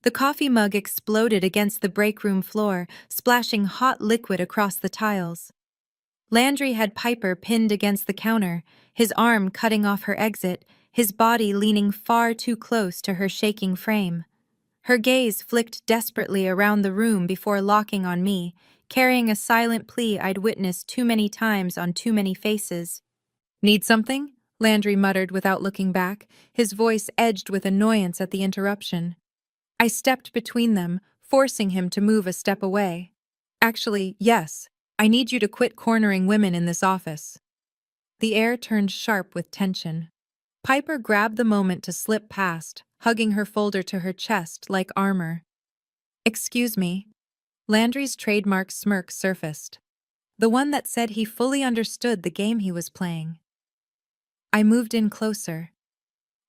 The coffee mug exploded against the break room floor, splashing hot liquid across the tiles. Landry had Piper pinned against the counter, his arm cutting off her exit, his body leaning far too close to her shaking frame. Her gaze flicked desperately around the room before locking on me, carrying a silent plea I'd witnessed too many times on too many faces. "Need something?" Landry muttered without looking back, his voice edged with annoyance at the interruption. I stepped between them, forcing him to move a step away. "Actually, yes. I need you to quit cornering women in this office." The air turned sharp with tension. Piper grabbed the moment to slip past, hugging her folder to her chest like armor. "Excuse me." Landry's trademark smirk surfaced, the one that said he fully understood the game he was playing. I moved in closer.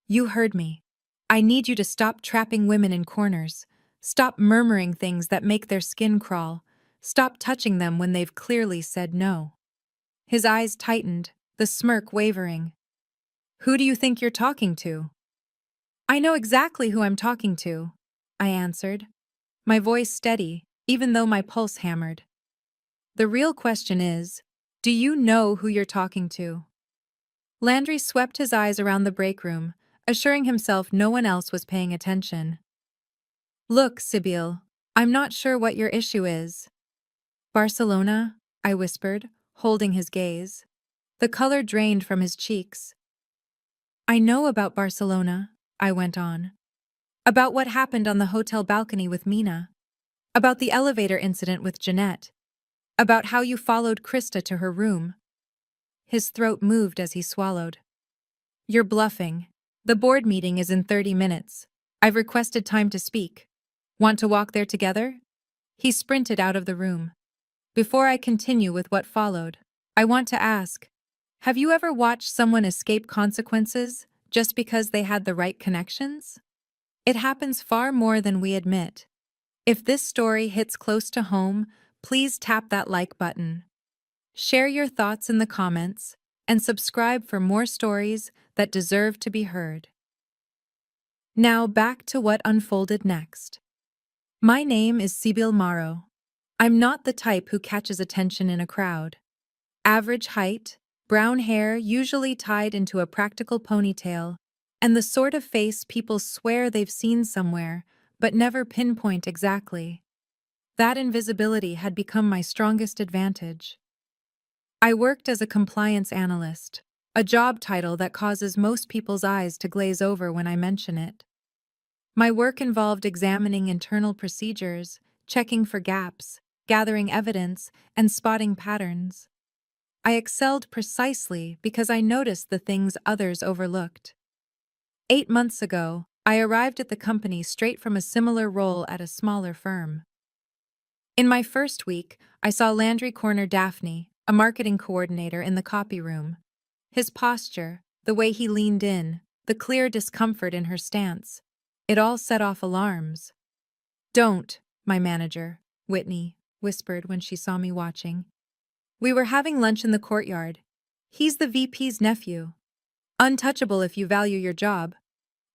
"You heard me. I need you to stop trapping women in corners. Stop murmuring things that make their skin crawl. Stop touching them when they've clearly said no." His eyes tightened, the smirk wavering. "Who do you think you're talking to?" "I know exactly who I'm talking to," I answered, my voice steady, even though my pulse hammered. "The real question is, do you know who you're talking to?" Landry swept his eyes around the break room, assuring himself no one else was paying attention. "Look, Sibyl, I'm not sure what your issue is." "Barcelona?" I whispered, holding his gaze. The color drained from his cheeks. "I know about Barcelona," I went on. "About what happened on the hotel balcony with Mina. About the elevator incident with Jeanette. About how you followed Krista to her room." His throat moved as he swallowed. "You're bluffing. The board meeting is in 30 minutes. I've requested time to speak. Want to walk there together?" He sprinted out of the room. Before I continue with what followed, I want to ask, have you ever watched someone escape consequences just because they had the right connections? It happens far more than we admit. If this story hits close to home, please tap that like button. Share your thoughts in the comments, and subscribe for more stories that deserve to be heard. Now back to what unfolded next. My name is Sibyl Morrow. I'm not the type who catches attention in a crowd. Average height, brown hair usually tied into a practical ponytail, and the sort of face people swear they've seen somewhere, but never pinpoint exactly. That invisibility had become my strongest advantage. I worked as a compliance analyst, a job title that causes most people's eyes to glaze over when I mention it. My work involved examining internal procedures, checking for gaps, gathering evidence, and spotting patterns. I excelled precisely because I noticed the things others overlooked. 8 months ago, I arrived at the company straight from a similar role at a smaller firm. In my first week, I saw Landry corner Daphne, a marketing coordinator, in the copy room. His posture, the way he leaned in, the clear discomfort in her stance, it all set off alarms. "Don't," my manager, Whitney, whispered when she saw me watching. We were having lunch in the courtyard. "He's the VP's nephew. Untouchable if you value your job.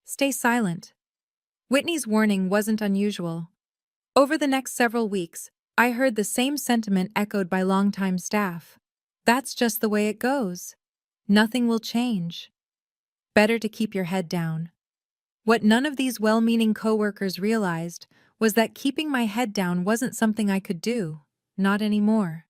Stay silent." Whitney's warning wasn't unusual. Over the next several weeks, I heard the same sentiment echoed by longtime staff. "That's just the way it goes. Nothing will change. Better to keep your head down." What none of these well-meaning coworkers realized was that keeping my head down wasn't something I could do, not anymore.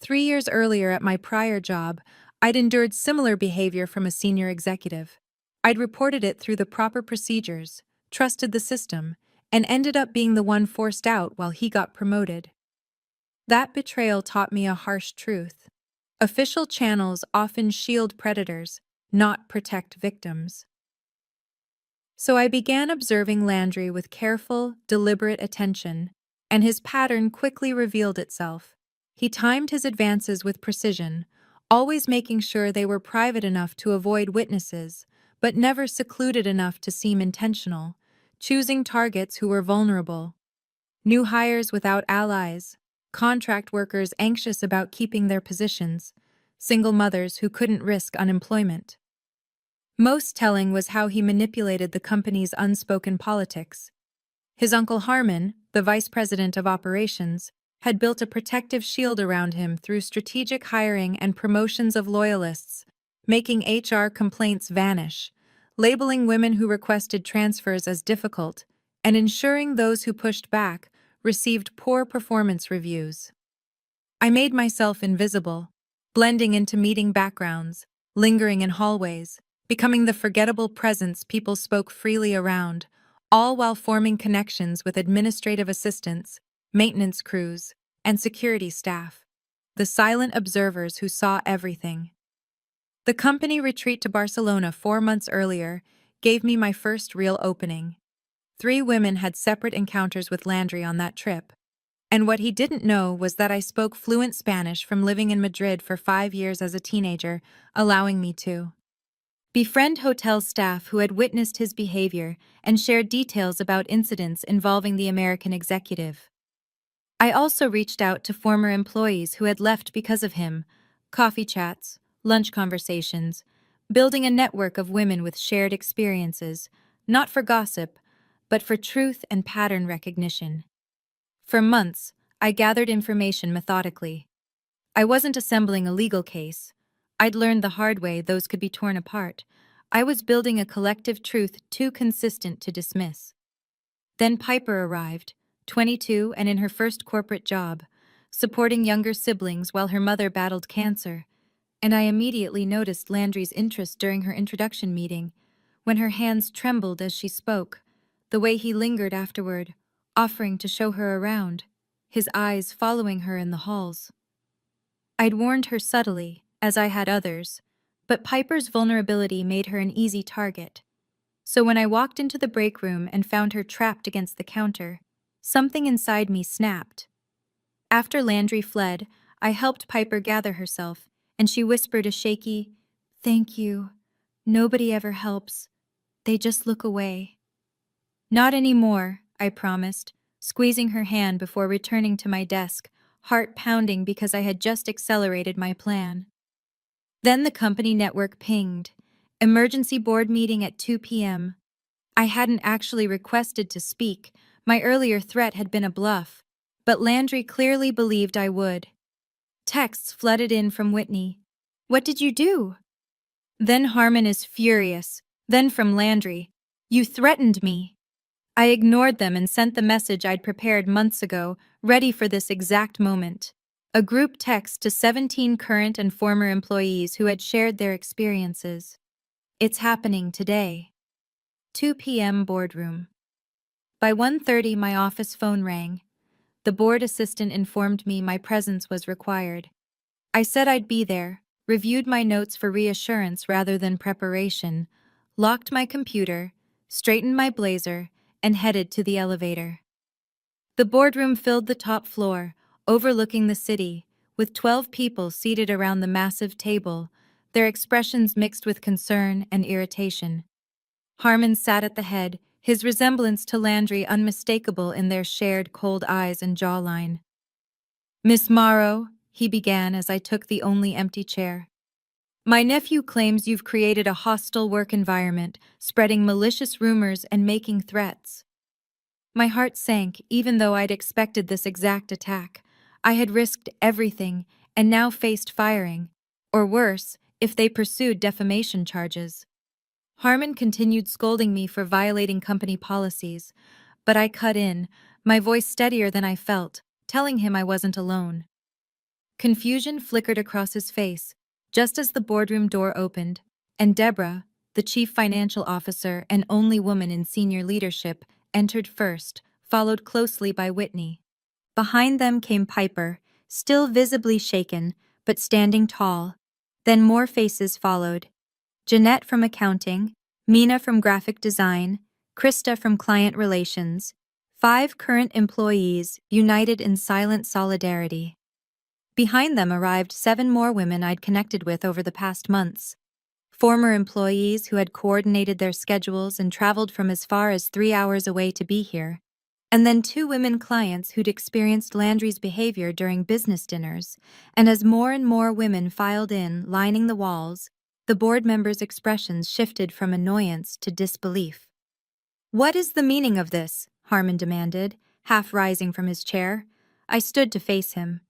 3 years earlier at my prior job, I'd endured similar behavior from a senior executive. I'd reported it through the proper procedures, trusted the system, and ended up being the one forced out while he got promoted. That betrayal taught me a harsh truth. Official channels often shield predators, not protect victims. So I began observing Landry with careful, deliberate attention, and his pattern quickly revealed itself. He timed his advances with precision, always making sure they were private enough to avoid witnesses, but never secluded enough to seem intentional, choosing targets who were vulnerable. New hires without allies, contract workers anxious about keeping their positions, single mothers who couldn't risk unemployment. Most telling was how he manipulated the company's unspoken politics. His uncle Harmon, the vice president of operations, had built a protective shield around him through strategic hiring and promotions of loyalists, making HR complaints vanish, labeling women who requested transfers as difficult, and ensuring those who pushed back received poor performance reviews. I made myself invisible, blending into meeting backgrounds, lingering in hallways, becoming the forgettable presence people spoke freely around, all while forming connections with administrative assistants, maintenance crews, and security staff, the silent observers who saw everything. The company retreat to Barcelona 4 months earlier gave me my first real opening. 3 women had separate encounters with Landry on that trip, and what he didn't know was that I spoke fluent Spanish from living in Madrid for 5 years as a teenager, allowing me to befriend hotel staff who had witnessed his behavior and shared details about incidents involving the American executive. I also reached out to former employees who had left because of him, coffee chats, lunch conversations, building a network of women with shared experiences, not for gossip, but for truth and pattern recognition. For months, I gathered information methodically. I wasn't assembling a legal case. I'd learned the hard way those could be torn apart. I was building a collective truth too consistent to dismiss. Then Piper arrived, 22 and in her first corporate job, supporting younger siblings while her mother battled cancer, and I immediately noticed Landry's interest during her introduction meeting, when her hands trembled as she spoke, the way he lingered afterward, offering to show her around, his eyes following her in the halls. I'd warned her subtly, as I had others, but Piper's vulnerability made her an easy target. So when I walked into the break room and found her trapped against the counter, something inside me snapped. After Landry fled, I helped Piper gather herself, and she whispered a shaky, "Thank you. Nobody ever helps. They just look away." "Not anymore," I promised, squeezing her hand before returning to my desk, heart pounding because I had just accelerated my plan. Then the company network pinged. Emergency board meeting at 2 p.m. I hadn't actually requested to speak. My earlier threat had been a bluff, but Landry clearly believed I would. Texts flooded in from Whitney. "What did you do?" Then Harmon is furious. Then from Landry, "You threatened me." I ignored them and sent the message I'd prepared months ago, ready for this exact moment. A group text to 17 current and former employees who had shared their experiences. "It's happening today." 2 p.m. boardroom. By 1:30 my office phone rang. The board assistant informed me my presence was required. I said I'd be there, reviewed my notes for reassurance rather than preparation, locked my computer, straightened my blazer, and headed to the elevator. The boardroom filled the top floor, overlooking the city, with 12 people seated around the massive table, their expressions mixed with concern and irritation. Harmon sat at the head, his resemblance to Landry unmistakable in their shared cold eyes and jawline. "Miss Morrow," he began as I took the only empty chair. "My nephew claims you've created a hostile work environment, spreading malicious rumors and making threats." My heart sank, even though I'd expected this exact attack. I had risked everything and now faced firing, or worse, if they pursued defamation charges. Harmon continued scolding me for violating company policies, but I cut in, my voice steadier than I felt, telling him I wasn't alone. Confusion flickered across his face, just as the boardroom door opened, and Deborah, the chief financial officer and only woman in senior leadership, entered first, followed closely by Whitney. Behind them came Piper, still visibly shaken, but standing tall. Then more faces followed. Jeanette from accounting, Mina from graphic design, Krista from client relations. 5 current employees united in silent solidarity. Behind them arrived 7 more women I'd connected with over the past months. Former employees who had coordinated their schedules and traveled from as far as 3 hours away to be here. And then 2 women clients who'd experienced Landry's behavior during business dinners. And as more and more women filed in, lining the walls, the board members' expressions shifted from annoyance to disbelief. "What is the meaning of this?" Harmon demanded, half rising from his chair. I stood to face him.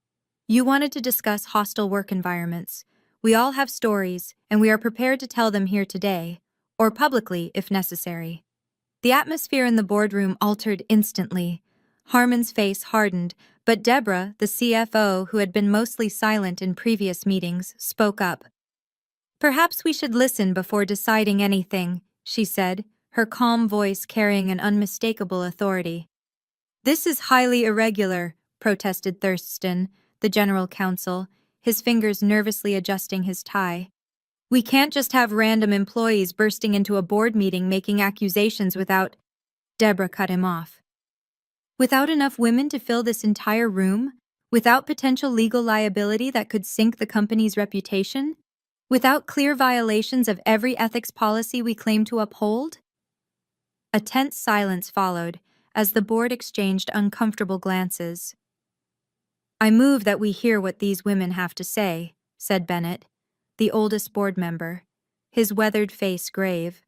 You wanted to discuss hostile work environments. We all have stories, and we are prepared to tell them here today, or publicly if necessary. The atmosphere in the boardroom altered instantly. Harmon's face hardened, but Deborah, the CFO, who had been mostly silent in previous meetings, spoke up. Perhaps we should listen before deciding anything, she said, her calm voice carrying an unmistakable authority. This is highly irregular, protested Thurston, the general counsel, his fingers nervously adjusting his tie. We can't just have random employees bursting into a board meeting making accusations without— Deborah cut him off. Without enough women to fill this entire room? Without potential legal liability that could sink the company's reputation? Without clear violations of every ethics policy we claim to uphold? A tense silence followed, as the board exchanged uncomfortable glances. I move that we hear what these women have to say, said Bennett, the oldest board member, his weathered face grave.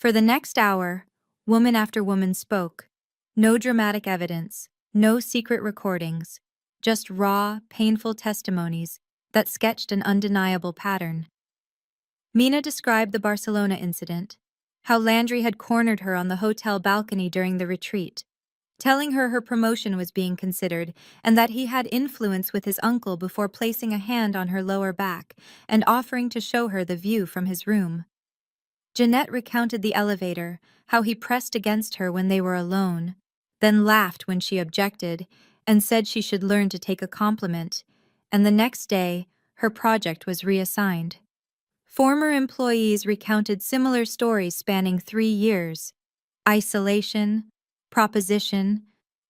For the next hour, woman after woman spoke. No dramatic evidence, no secret recordings, just raw, painful testimonies that sketched an undeniable pattern. Mina described the Barcelona incident, how Landry had cornered her on the hotel balcony during the retreat, telling her her promotion was being considered and that he had influence with his uncle before placing a hand on her lower back and offering to show her the view from his room. Jeanette recounted the elevator, how he pressed against her when they were alone, then laughed when she objected and said she should learn to take a compliment, and the next day, her project was reassigned. Former employees recounted similar stories spanning 3 years: isolation, proposition,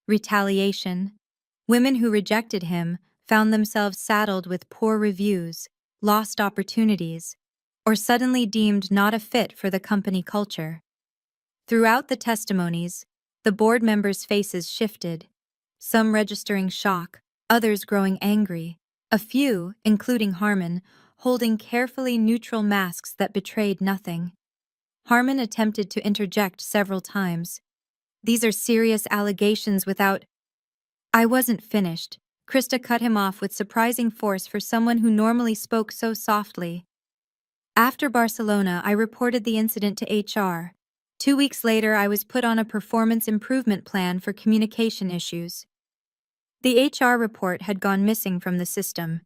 retaliation. Women who rejected him found themselves saddled with poor reviews, lost opportunities, or suddenly deemed not a fit for the company culture. Throughout the testimonies, the board members' faces shifted, some registering shock, others growing angry, a few, including Harmon, holding carefully neutral masks that betrayed nothing. Harmon attempted to interject several times. These are serious allegations without— I wasn't finished. Krista cut him off with surprising force for someone who normally spoke so softly. After Barcelona, I reported the incident to HR. 2 weeks later, I was put on a performance improvement plan for communication issues. The HR report had gone missing from the system.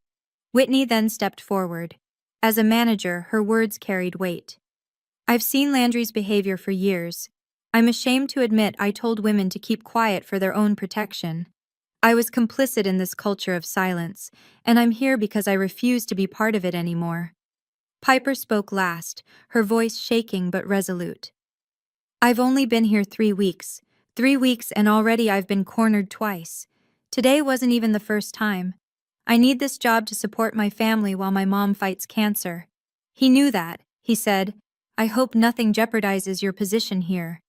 Whitney then stepped forward. As a manager, her words carried weight. I've seen Landry's behavior for years. I'm ashamed to admit I told women to keep quiet for their own protection. I was complicit in this culture of silence, and I'm here because I refuse to be part of it anymore. Piper spoke last, her voice shaking but resolute. I've only been here 3 weeks. 3 weeks and already I've been cornered twice. Today wasn't even the first time. I need this job to support my family while my mom fights cancer. He knew that, he said. I hope nothing jeopardizes your position here.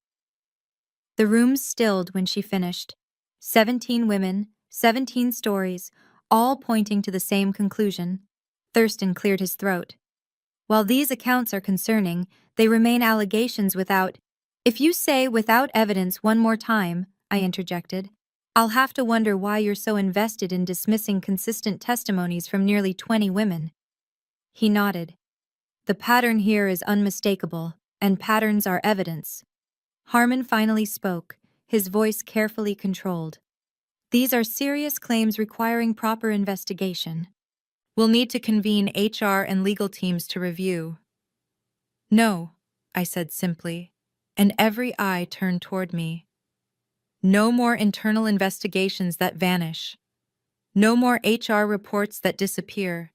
The room stilled when she finished. 17 women, 17 stories, all pointing to the same conclusion. Thurston cleared his throat. While these accounts are concerning, they remain allegations without— If you say without evidence one more time, I interjected, I'll have to wonder why you're so invested in dismissing consistent testimonies from nearly 20 women. He nodded. The pattern here is unmistakable, and patterns are evidence. Harmon finally spoke, his voice carefully controlled. These are serious claims requiring proper investigation. We'll need to convene HR and legal teams to review. No, I said simply, and every eye turned toward me. No more internal investigations that vanish. No more HR reports that disappear.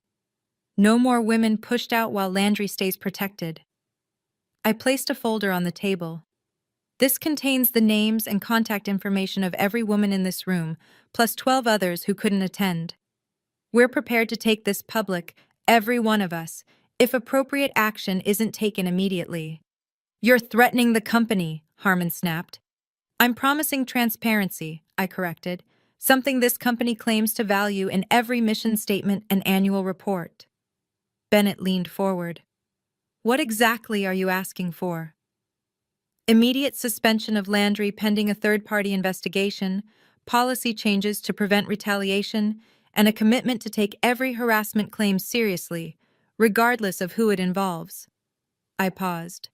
No more women pushed out while Landry stays protected. I placed a folder on the table. This contains the names and contact information of every woman in this room, plus 12 others who couldn't attend. We're prepared to take this public, every one of us, if appropriate action isn't taken immediately. You're threatening the company, Harmon snapped. I'm promising transparency, I corrected, something this company claims to value in every mission statement and annual report. Bennett leaned forward. What exactly are you asking for? Immediate suspension of Landry pending a third-party investigation, policy changes to prevent retaliation, and a commitment to take every harassment claim seriously, regardless of who it involves. I paused.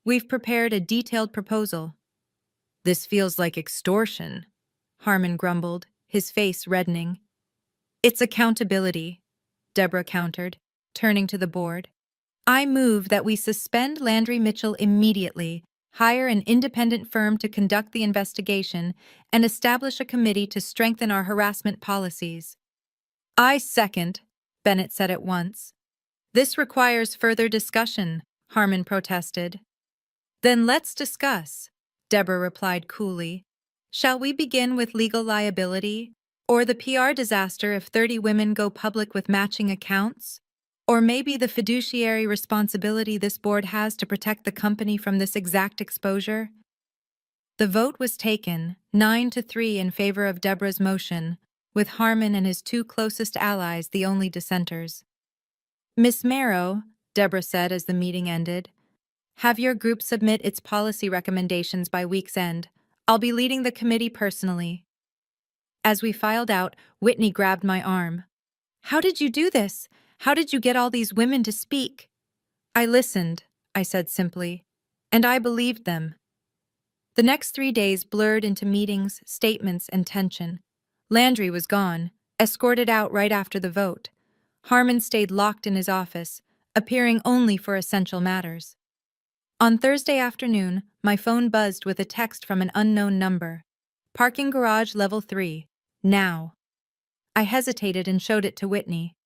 We've prepared a detailed proposal. This feels like extortion, Harmon grumbled, his face reddening. It's accountability, Deborah countered, turning to the board. I move that we suspend Landry Mitchell immediately, hire an independent firm to conduct the investigation, and establish a committee to strengthen our harassment policies. I second, Bennett said at once. This requires further discussion, Harmon protested. Then let's discuss, Deborah replied coolly. Shall we begin with legal liability, or the PR disaster if 30 women go public with matching accounts? Or maybe the fiduciary responsibility this board has to protect the company from this exact exposure? The vote was taken, 9-3 in favor of Deborah's motion, with Harmon and his two closest allies the only dissenters. Miss Marrow, Deborah said as the meeting ended, have your group submit its policy recommendations by week's end. I'll be leading the committee personally. As we filed out, Whitney grabbed my arm. How did you do this? How did you get all these women to speak? I listened, I said simply, and I believed them. The next 3 days blurred into meetings, statements, and tension. Landry was gone, escorted out right after the vote. Harmon stayed locked in his office, appearing only for essential matters. On Thursday afternoon, my phone buzzed with a text from an unknown number. Parking garage level 3. Now. I hesitated and showed it to Whitney.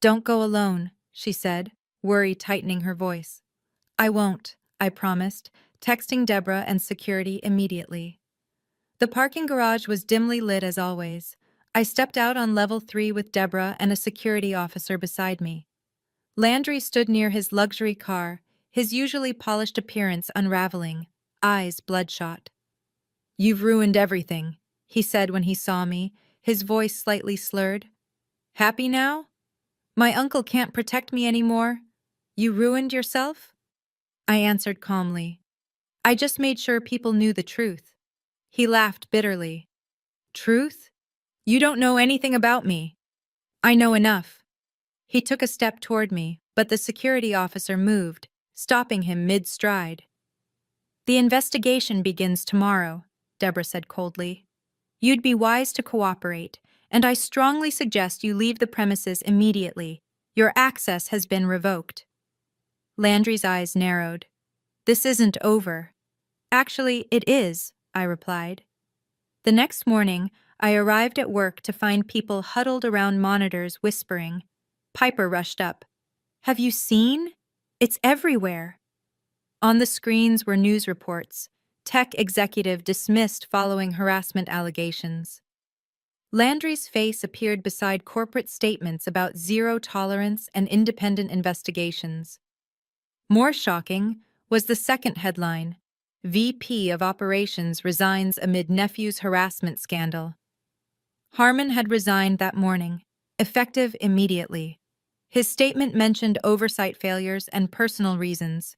Don't go alone, she said, worry tightening her voice. I won't, I promised, texting Deborah and security immediately. The parking garage was dimly lit as always. I stepped out on level 3 with Deborah and a security officer beside me. Landry stood near his luxury car, his usually polished appearance unraveling, eyes bloodshot. You've ruined everything, he said when he saw me, his voice slightly slurred. Happy now? My uncle can't protect me anymore. You ruined yourself? I answered calmly. I just made sure people knew the truth. He laughed bitterly. Truth? You don't know anything about me. I know enough. He took a step toward me, but the security officer moved, stopping him mid-stride. The investigation begins tomorrow, Deborah said coldly. You'd be wise to cooperate, and I strongly suggest you leave the premises immediately. Your access has been revoked. Landry's eyes narrowed. This isn't over. Actually, it is, I replied. The next morning, I arrived at work to find people huddled around monitors whispering. Piper rushed up. Have you seen? It's everywhere. On the screens were news reports. Tech executive dismissed following harassment allegations. Landry's face appeared beside corporate statements about zero tolerance and independent investigations. More shocking was the second headline. VP of Operations resigns amid nephew's harassment scandal. Harmon had resigned that morning, effective immediately. His statement mentioned oversight failures and personal reasons.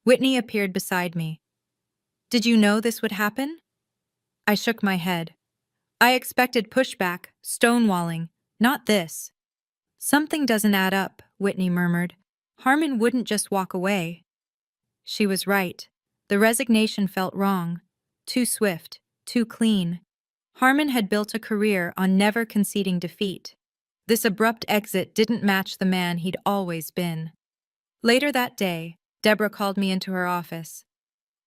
Whitney appeared beside me. Did you know this would happen? I shook my head. I expected pushback, stonewalling, not this. Something doesn't add up, Whitney murmured. Harmon wouldn't just walk away. She was right. The resignation felt wrong. Too swift, too clean. Harmon had built a career on never conceding defeat. This abrupt exit didn't match the man he'd always been. Later that day, Deborah called me into her office.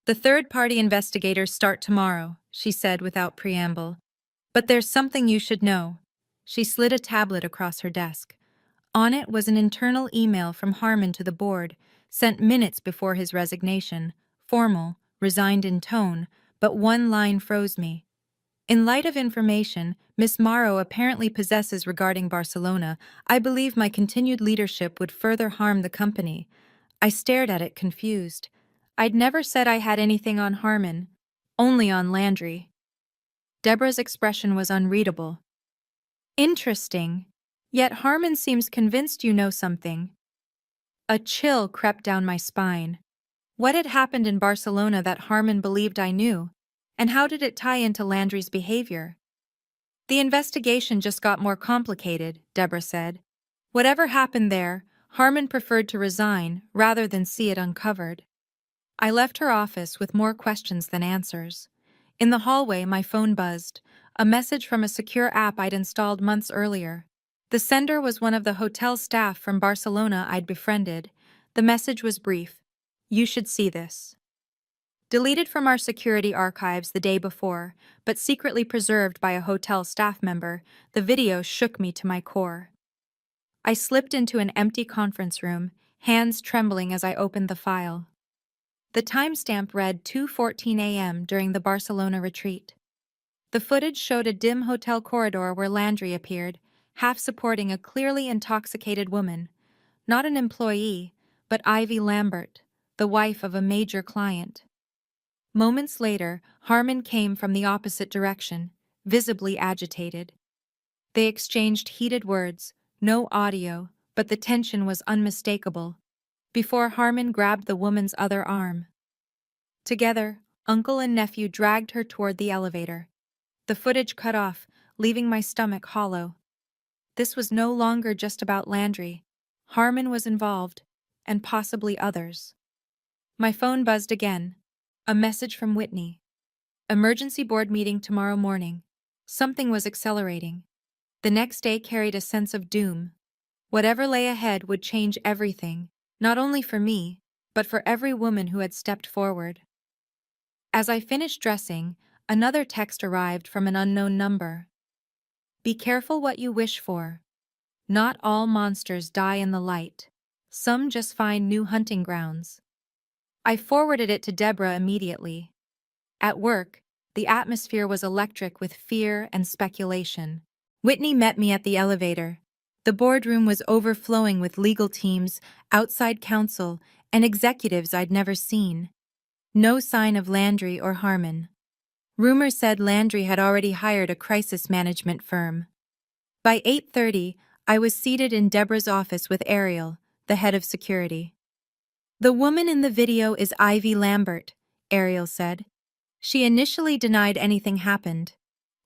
The third-party investigators start tomorrow, she said without preamble. But there's something you should know. She slid a tablet across her desk. On it was an internal email from Harmon to the board, sent minutes before his resignation, formal, resigned in tone, but one line froze me. In light of information Miss Morrow apparently possesses regarding Barcelona, I believe my continued leadership would further harm the company. I stared at it confused. I'd never said I had anything on Harmon, only on Landry. Deborah's expression was unreadable. Interesting. Yet Harmon seems convinced you know something. A chill crept down my spine. What had happened in Barcelona that Harmon believed I knew? And how did it tie into Landry's behavior? The investigation just got more complicated, Deborah said. Whatever happened there, Harmon preferred to resign rather than see it uncovered. I left her office with more questions than answers. In the hallway, my phone buzzed, a message from a secure app I'd installed months earlier. The sender was one of the hotel staff from Barcelona I'd befriended. The message was brief. "You should see this." Deleted from our security archives the day before, but secretly preserved by a hotel staff member, the video shook me to my core. I slipped into an empty conference room, hands trembling as I opened the file. The timestamp read 2:14 a.m. during the Barcelona retreat. The footage showed a dim hotel corridor where Landry appeared, half supporting a clearly intoxicated woman. Not an employee, but Ivy Lambert, the wife of a major client. Moments later, Harmon came from the opposite direction, visibly agitated. They exchanged heated words, no audio, but the tension was unmistakable, before Harmon grabbed the woman's other arm. Together, uncle and nephew dragged her toward the elevator. The footage cut off, leaving my stomach hollow. This was no longer just about Landry. Harmon was involved, and possibly others. My phone buzzed again. A message from Whitney. Emergency board meeting tomorrow morning. Something was accelerating. The next day carried a sense of doom. Whatever lay ahead would change everything, not only for me, but for every woman who had stepped forward. As I finished dressing, another text arrived from an unknown number. "Be careful what you wish for. Not all monsters die in the light. Some just find new hunting grounds." I forwarded it to Deborah immediately. At work, the atmosphere was electric with fear and speculation. Whitney met me at the elevator. The boardroom was overflowing with legal teams, outside counsel, and executives I'd never seen. No sign of Landry or Harmon. Rumors said Landry had already hired a crisis management firm. By 8:30, I was seated in Deborah's office with Ariel, the head of security. "The woman in the video is Ivy Lambert," Ariel said. "She initially denied anything happened.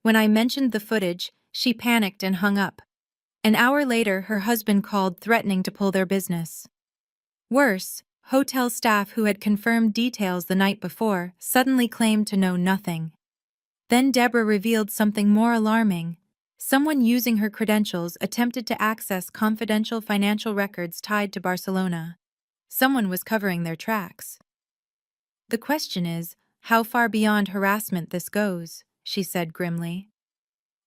When I mentioned the footage, she panicked and hung up. An hour later, her husband called threatening to pull their business. Worse, hotel staff who had confirmed details the night before suddenly claimed to know nothing. Then Deborah revealed something more alarming. Someone using her credentials attempted to access confidential financial records tied to Barcelona. Someone was covering their tracks. "The question is, how far beyond harassment this goes," she said grimly.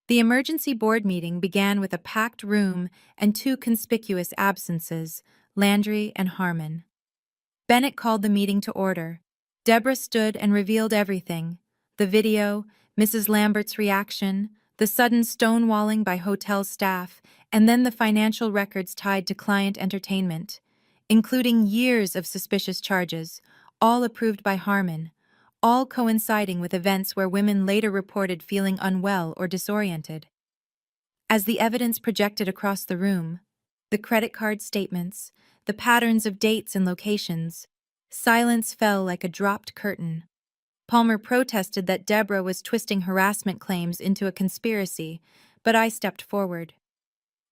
The emergency board meeting began with a packed room and two conspicuous absences, Landry and Harmon. Bennett called the meeting to order. Deborah stood and revealed everything: the video, Mrs. Lambert's reaction, the sudden stonewalling by hotel staff, and then the financial records tied to client entertainment, including years of suspicious charges, all approved by Harmon, all coinciding with events where women later reported feeling unwell or disoriented. As the evidence projected across the room, the credit card statements, the patterns of dates and locations, silence fell like a dropped curtain. Palmer protested that Deborah was twisting harassment claims into a conspiracy, but I stepped forward.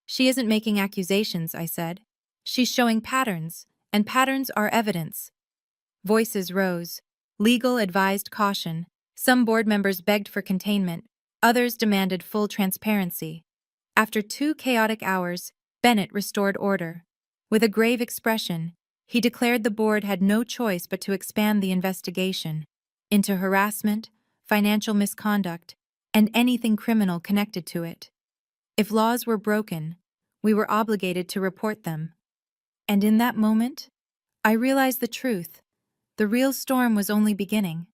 "She isn't making accusations," I said. "She's showing patterns, and patterns are evidence." Voices rose. Legal advised caution. Some board members begged for containment. Others demanded full transparency. After 2 chaotic hours, Bennett restored order. With a grave expression, he declared the board had no choice but to expand the investigation into harassment, financial misconduct, and anything criminal connected to it. If laws were broken, we were obligated to report them. And in that moment, I realized the truth. The real storm was only beginning.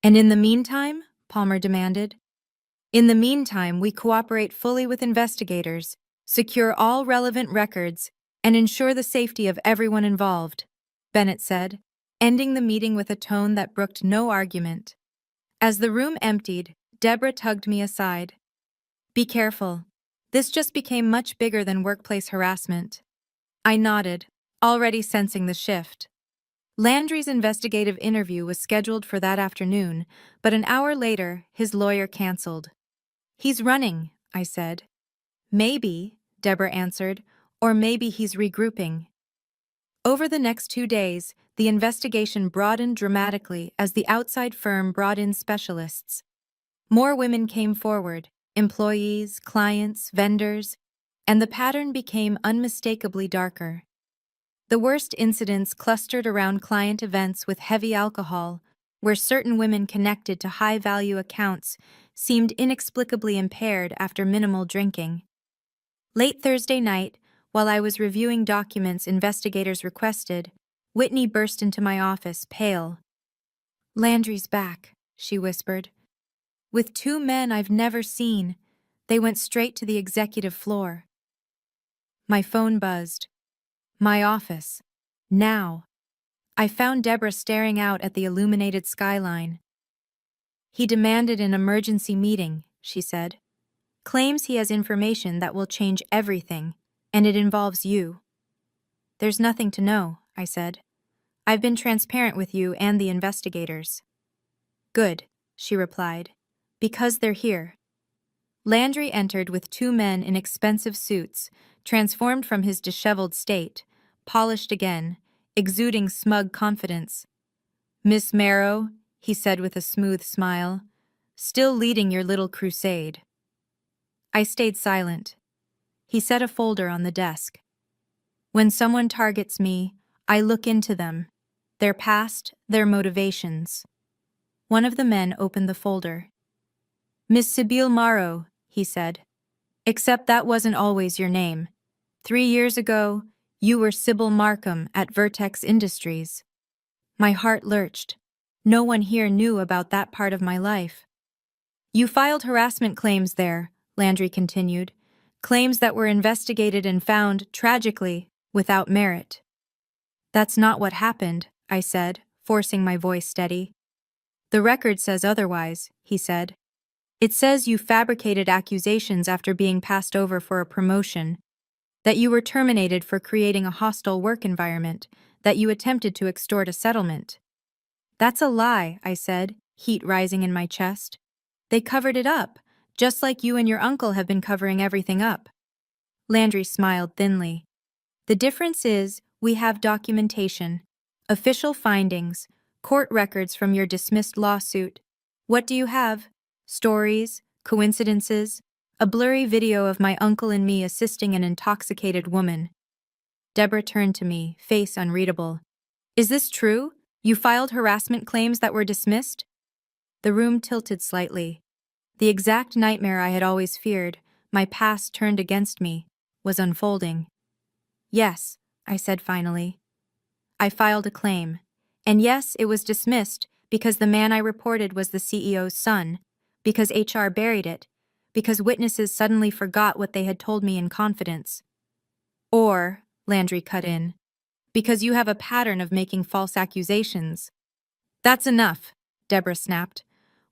"And in the meantime?" Palmer demanded. "In the meantime, we cooperate fully with investigators, secure all relevant records, and ensure the safety of everyone involved," Bennett said, ending the meeting with a tone that brooked no argument. As the room emptied, Deborah tugged me aside. "Be careful. This just became much bigger than workplace harassment." I nodded, already sensing the shift. Landry's investigative interview was scheduled for that afternoon, but an hour later, his lawyer canceled. "He's running," I said. "Maybe," Deborah answered, "or maybe he's regrouping." Over the next 2 days, the investigation broadened dramatically as the outside firm brought in specialists. More women came forward, employees, clients, vendors, and the pattern became unmistakably darker. The worst incidents clustered around client events with heavy alcohol, where certain women connected to high-value accounts seemed inexplicably impaired after minimal drinking. Late Thursday night, while I was reviewing documents investigators requested, Whitney burst into my office, pale. "Landry's back," she whispered. "With 2 men I've never seen. They went straight to the executive floor." My phone buzzed. My office. Now. I found Deborah staring out at the illuminated skyline. "He demanded an emergency meeting," she said. "Claims he has information that will change everything, and it involves you." "There's nothing to know," I said. "I've been transparent with you and the investigators." "Good," she replied. "Because they're here." Landry entered with 2 men in expensive suits, transformed from his disheveled state, polished again, exuding smug confidence. "Miss Marrow," he said with a smooth smile, "still leading your little crusade." I stayed silent. He set a folder on the desk. "When someone targets me, I look into them, their past, their motivations." One of the men opened the folder. "Miss Sibylle Marrow," he said. "Except that wasn't always your name. 3 years ago, you were Sybil Markham at Vertex Industries." My heart lurched. No one here knew about that part of my life. "You filed harassment claims there," Landry continued. "Claims that were investigated and found, tragically, without merit." "That's not what happened," I said, forcing my voice steady. "The record says otherwise," he said. "It says you fabricated accusations after being passed over for a promotion, that you were terminated for creating a hostile work environment, that you attempted to extort a settlement." "That's a lie," I said, heat rising in my chest. "They covered it up, just like you and your uncle have been covering everything up." Landry smiled thinly. "The difference is, we have documentation, official findings, court records from your dismissed lawsuit. What do you have? Stories, coincidences, a blurry video of my uncle and me assisting an intoxicated woman." Deborah turned to me, face unreadable. "Is this true? You filed harassment claims that were dismissed?" The room tilted slightly. The exact nightmare I had always feared, my past turned against me, was unfolding. "Yes," I said finally. "I filed a claim. And yes, it was dismissed because the man I reported was the CEO's son, because HR buried it, because witnesses suddenly forgot what they had told me in confidence. Or," Landry cut in, "because you have a pattern of making false accusations." "That's enough," Deborah snapped.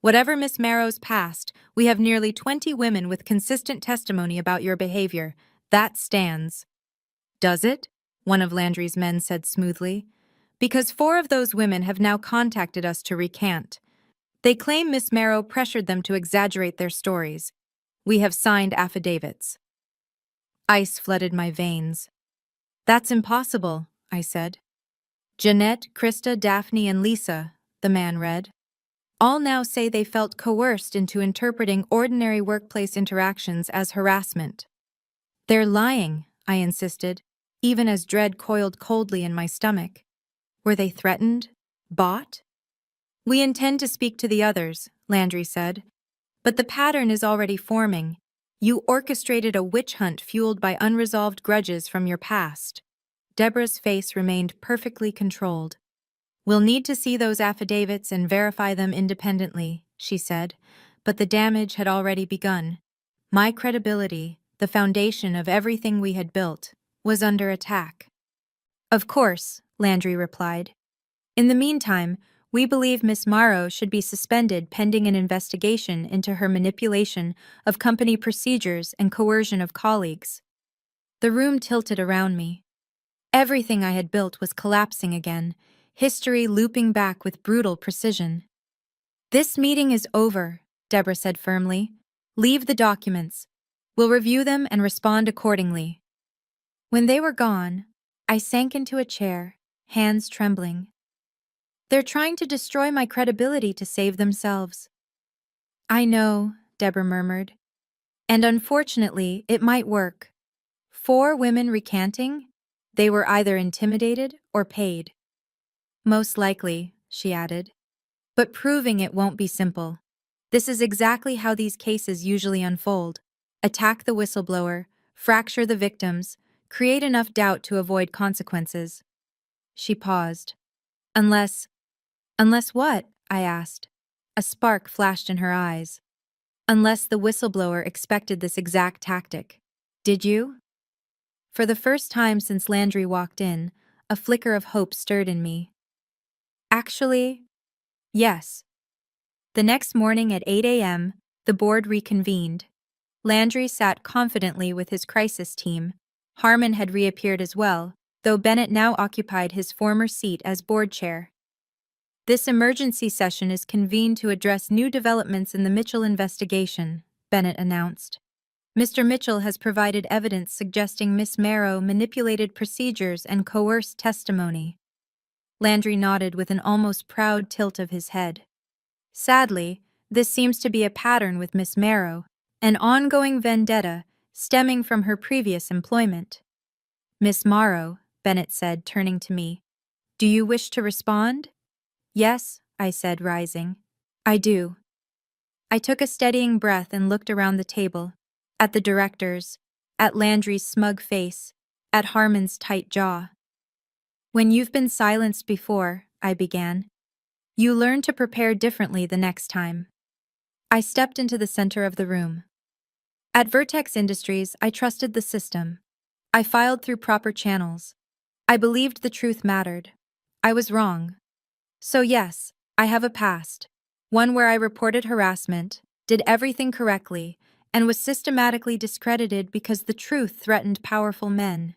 "Whatever Miss Marrow's past, we have nearly 20 women with consistent testimony about your behavior. That stands." "Does it?" one of Landry's men said smoothly. "Because 4 of those women have now contacted us to recant. They claim Miss Marrow pressured them to exaggerate their stories. We have signed affidavits." Ice flooded my veins. "That's impossible," I said. "Jeanette, Krista, Daphne, and Lisa," the man read, "all now say they felt coerced into interpreting ordinary workplace interactions as harassment." "They're lying," I insisted, even as dread coiled coldly in my stomach. "Were they threatened? Bought?" "We intend to speak to the others," Landry said. "But the pattern is already forming. You orchestrated a witch hunt fueled by unresolved grudges from your past." Deborah's face remained perfectly controlled. "We'll need to see those affidavits and verify them independently," she said, but the damage had already begun. My credibility, the foundation of everything we had built, was under attack. "Of course," Landry replied. "In the meantime, we believe Miss Marrow should be suspended pending an investigation into her manipulation of company procedures and coercion of colleagues." The room tilted around me. Everything I had built was collapsing again, history looping back with brutal precision. "This meeting is over," Deborah said firmly. "Leave the documents. We'll review them and respond accordingly." When they were gone, I sank into a chair, hands trembling. "They're trying to destroy my credibility to save themselves." "I know," Deborah murmured. "And unfortunately, it might work. 4 women recanting? They were either intimidated or paid." "Most likely," she added. "But proving it won't be simple. This is exactly how these cases usually unfold. Attack the whistleblower, fracture the victims, create enough doubt to avoid consequences." She paused. "Unless what?" I asked. A spark flashed in her eyes. "Unless the whistleblower expected this exact tactic. Did you?" For the first time since Landry walked in, a flicker of hope stirred in me. "Actually, yes." The next morning at 8 a.m., the board reconvened. Landry sat confidently with his crisis team. Harmon had reappeared as well, though Bennett now occupied his former seat as board chair. "This emergency session is convened to address new developments in the Mitchell investigation," Bennett announced. "Mr. Mitchell has provided evidence suggesting Miss Marrow manipulated procedures and coerced testimony." Landry nodded with an almost proud tilt of his head. "Sadly, this seems to be a pattern with Miss Marrow, an ongoing vendetta stemming from her previous employment." "Miss Morrow," Bennett said, turning to me. "Do you wish to respond?" "Yes," I said, rising. "I do." I took a steadying breath and looked around the table, at the directors, at Landry's smug face, at Harmon's tight jaw. "When you've been silenced before," I began, "you learn to prepare differently the next time." I stepped into the center of the room. At Vertex Industries, I trusted the system. I filed through proper channels. I believed the truth mattered. I was wrong. So yes, I have a past. One where I reported harassment, did everything correctly, and was systematically discredited because the truth threatened powerful men.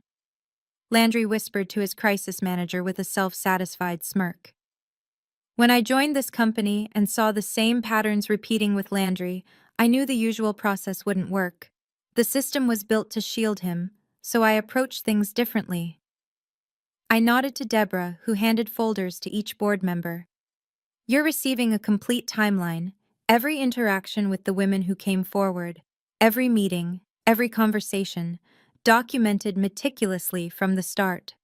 Landry whispered to his crisis manager with a self-satisfied smirk. When I joined this company and saw the same patterns repeating with Landry, I knew the usual process wouldn't work. The system was built to shield him, so I approached things differently. I nodded to Deborah, who handed folders to each board member. "You're receiving a complete timeline, every interaction with the women who came forward, every meeting, every conversation, documented meticulously from the start."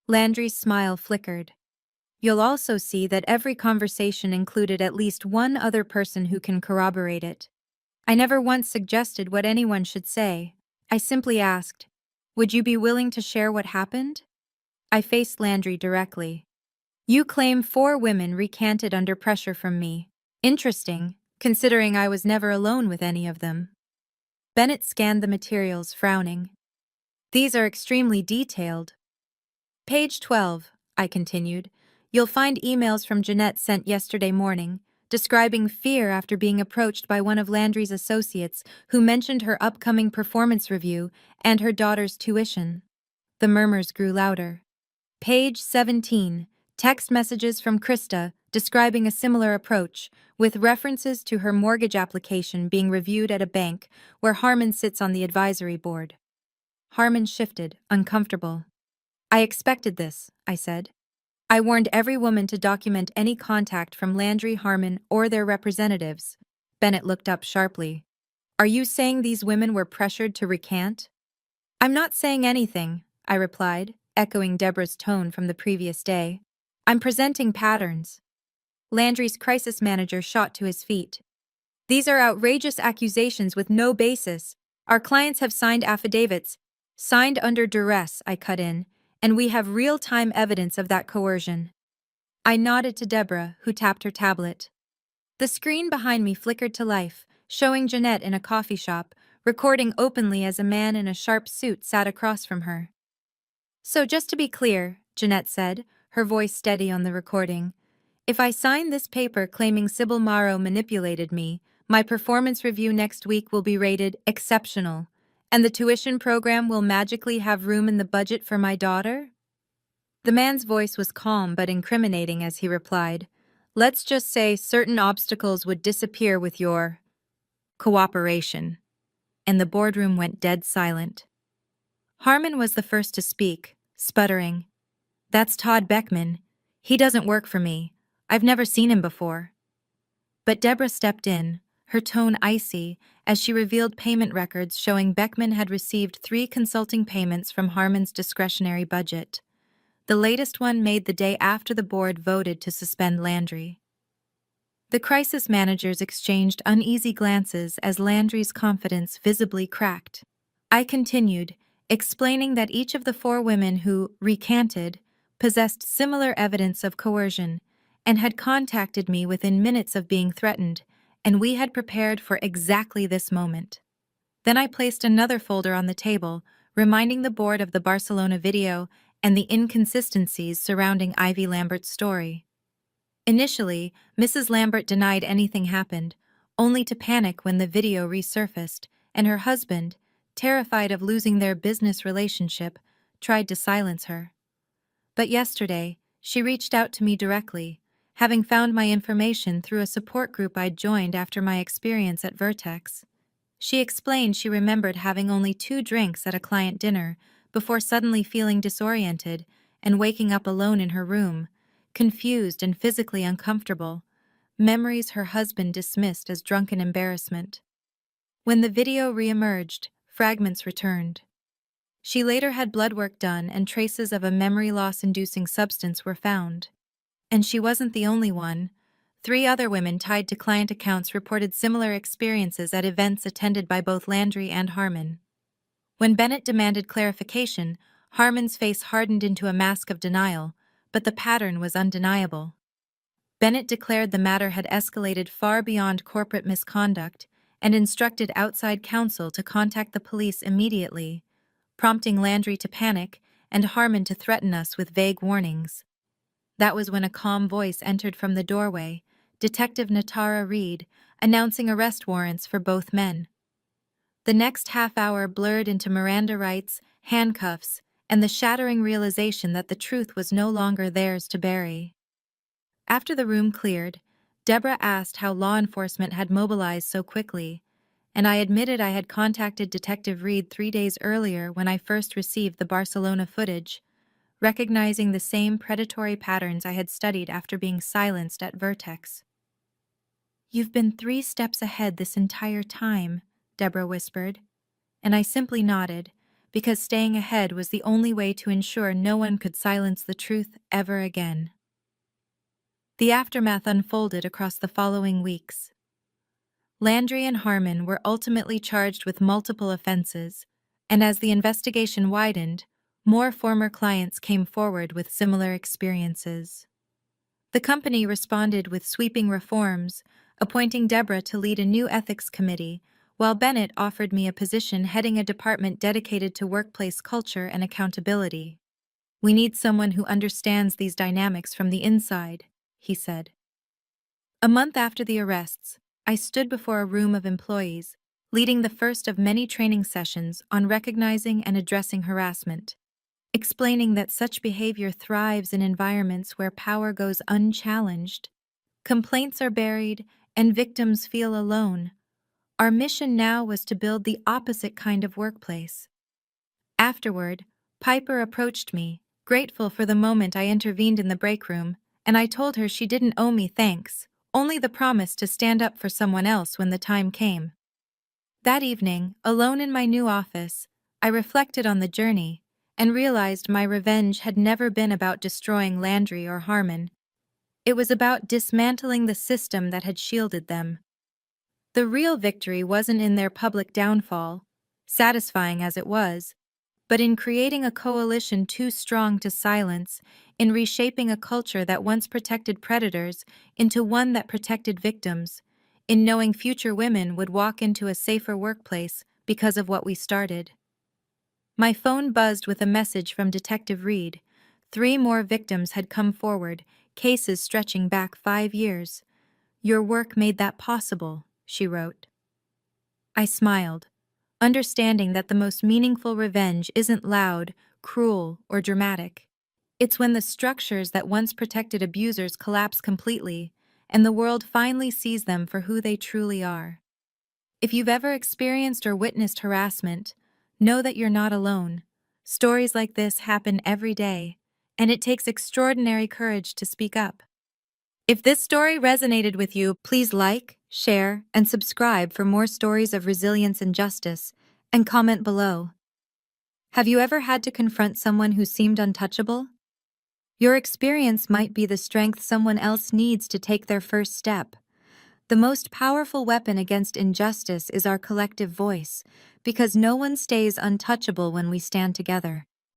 Landry's smile flickered. "You'll also see that every conversation included at least one other person who can corroborate it. I never once suggested what anyone should say. I simply asked, 'Would you be willing to share what happened?'" I faced Landry directly. "You claim 4 women recanted under pressure from me. Interesting, considering I was never alone with any of them." Bennett scanned the materials, frowning. "These are extremely detailed." "Page 12, I continued. "You'll find emails from Jeanette sent yesterday morning, describing fear after being approached by one of Landry's associates who mentioned her upcoming performance review and her daughter's tuition." The murmurs grew louder. "Page 17, text messages from Krista describing a similar approach, with references to her mortgage application being reviewed at a bank where Harmon sits on the advisory board." Harmon shifted, uncomfortable. "I expected this," I said. "I warned every woman to document any contact from Landry, Harmon, or their representatives." Bennett looked up sharply. "Are you saying these women were pressured to recant?" "I'm not saying anything," I replied, echoing Deborah's tone from the previous day. "I'm presenting patterns." Landry's crisis manager shot to his feet. "These are outrageous accusations with no basis. Our clients have signed affidavits." "Signed under duress," I cut in, "and we have real-time evidence of that coercion." I nodded to Deborah, who tapped her tablet. The screen behind me flickered to life, showing Jeanette in a coffee shop, recording openly as a man in a sharp suit sat across from her. "So just to be clear," Jeanette said, her voice steady on the recording, "if I sign this paper claiming Sybil Morrow manipulated me, my performance review next week will be rated exceptional, and the tuition program will magically have room in the budget for my daughter?" The man's voice was calm but incriminating as he replied, "Let's just say certain obstacles would disappear with your cooperation." And the boardroom went dead silent. Harmon was the first to speak, sputtering, "That's Todd Beckman. He doesn't work for me. I've never seen him before." But Deborah stepped in, her tone icy, as she revealed payment records showing Beckman had received 3 consulting payments from Harmon's discretionary budget. The latest one made the day after the board voted to suspend Landry. The crisis managers exchanged uneasy glances as Landry's confidence visibly cracked. I continued, explaining that each of the 4 women who recanted possessed similar evidence of coercion and had contacted me within minutes of being threatened, and we had prepared for exactly this moment. Then I placed another folder on the table, reminding the board of the Barcelona video and the inconsistencies surrounding Ivy Lambert's story. Initially, Mrs. Lambert denied anything happened, only to panic when the video resurfaced, and her husband, terrified of losing their business relationship, tried to silence her. But yesterday, she reached out to me directly, having found my information through a support group I'd joined after my experience at Vertex. She explained she remembered having only 2 drinks at a client dinner before suddenly feeling disoriented and waking up alone in her room, confused and physically uncomfortable, memories her husband dismissed as drunken embarrassment. When the video reemerged, fragments returned. She later had blood work done and traces of a memory loss-inducing substance were found. And she wasn't the only one. 3 other women tied to client accounts reported similar experiences at events attended by both Landry and Harmon. When Bennett demanded clarification, Harmon's face hardened into a mask of denial, but the pattern was undeniable. Bennett declared the matter had escalated far beyond corporate misconduct and instructed outside counsel to contact the police immediately, prompting Landry to panic and Harmon to threaten us with vague warnings. That was when a calm voice entered from the doorway, Detective Natara Reed, announcing arrest warrants for both men. The next half hour blurred into Miranda rights, handcuffs, and the shattering realization that the truth was no longer theirs to bury. After the room cleared, Deborah asked how law enforcement had mobilized so quickly, and I admitted I had contacted Detective Reed 3 days earlier when I first received the Barcelona footage, recognizing the same predatory patterns I had studied after being silenced at Vertex. "You've been 3 steps ahead this entire time," Deborah whispered, and I simply nodded, because staying ahead was the only way to ensure no one could silence the truth ever again. The aftermath unfolded across the following weeks. Landry and Harmon were ultimately charged with multiple offenses, and as the investigation widened, more former clients came forward with similar experiences. The company responded with sweeping reforms, appointing Deborah to lead a new ethics committee, while Bennett offered me a position heading a department dedicated to workplace culture and accountability. "We need someone who understands these dynamics from the inside," he said. A month after the arrests, I stood before a room of employees, leading the first of many training sessions on recognizing and addressing harassment, explaining that such behavior thrives in environments where power goes unchallenged. Complaints are buried, and victims feel alone. Our mission now was to build the opposite kind of workplace. Afterward, Piper approached me, grateful for the moment I intervened in the break room, and I told her she didn't owe me thanks, only the promise to stand up for someone else when the time came. That evening, alone in my new office, I reflected on the journey and realized my revenge had never been about destroying Landry or Harmon. It was about dismantling the system that had shielded them. The real victory wasn't in their public downfall, satisfying as it was, but in creating a coalition too strong to silence, in reshaping a culture that once protected predators into one that protected victims, in knowing future women would walk into a safer workplace because of what we started. My phone buzzed with a message from Detective Reed. 3 more victims had come forward, cases stretching back 5 years. "Your work made that possible," she wrote. I smiled, understanding that the most meaningful revenge isn't loud, cruel, or dramatic. It's when the structures that once protected abusers collapse completely, and the world finally sees them for who they truly are. If you've ever experienced or witnessed harassment, know that you're not alone. Stories like this happen every day, and it takes extraordinary courage to speak up. If this story resonated with you, please like, share, and subscribe for more stories of resilience and justice, and comment below. Have you ever had to confront someone who seemed untouchable? Your experience might be the strength someone else needs to take their first step. The most powerful weapon against injustice is our collective voice, because no one stays untouchable when we stand together.